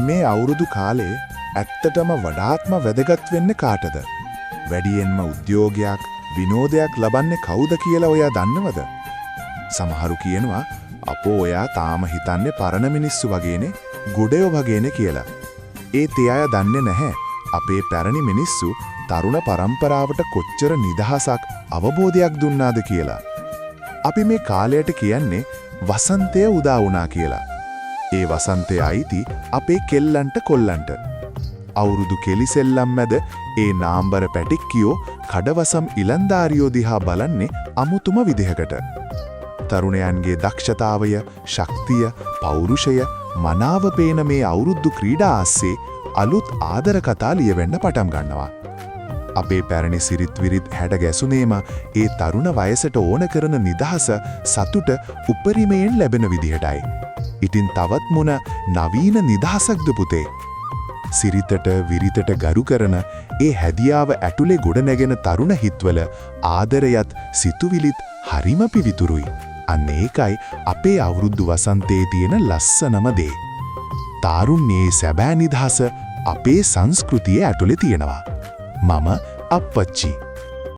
මේ අවුරුදු කාලේ ඇත්තටම වඩාත්ම වැදගත් වෙන්නේ කාටද? වැඩියෙන්ම උද්‍යෝගයක්, විනෝදයක් ලබන්නේ කවුද කියලා ඔයා දන්නවද? සමහරු කියනවා අපෝ ඔයා තාම හිතන්නේ පරණ මිනිස්සු වගේනේ, ගොඩයෝ වගේනේ කියලා. ඒත් ඒ අය දන්නේ නැහැ අපේ පැරණි මිනිස්සු තරුණ පරම්පරාවට කොච්චර නිදහසක්, අවබෝධයක් දුන්නාද කියලා. අපි මේ කාලයට කියන්නේ වසන්තය උදා වුණා කියලා. ඒ වසන්තය අයිති අපේ කෙල්ලන්ට කොල්ලන්ට. අවුරුදු කෙලිසෙල්ලම් මැද ඒ නාම්බර පැටික්කියෝ කඩවසම් ඉලන්දාරියෝ දිහා බලන්නේ අමුතුම විදිහකට. තරුණයන්ගේ දක්ෂතාවය, ශක්තිය, පෞරුෂය මනාව පේන මේ අවුරුද්දු ක්‍රීඩා ආස්සේ අලුත් ආදර කතා ලියවෙන්න පටන් ගන්නවා. අපේ පැරණි සිරිත් විරිත් හැඩ ගැසුනේම ඒ තරුණ වයසට ඕන කරන නිදහස, සතුට උපරිමයෙන් ලැබෙන විදිහටයි. ඉතින් තවත් මොන නවීන නිදහසක්ද පුතේ? සිරිතට විරිතට ගරු කරන ඒ හැදියාව ඇතුලේ ගොඩනැගෙන තරුණ හිත්වල ආදරයත් සිතුවිලිත් හරිම පිවිතුරුයි. අන්න ඒකයි අපේ අවුරුද්දු වසන්තයේ තියෙන ලස්සනම දේ. තාරුණ්‍යයේ සැබෑ නිදහස අපේ සංස්කෘතියේ ඇතුලේ තියෙනවා. මම අප්පච්චි.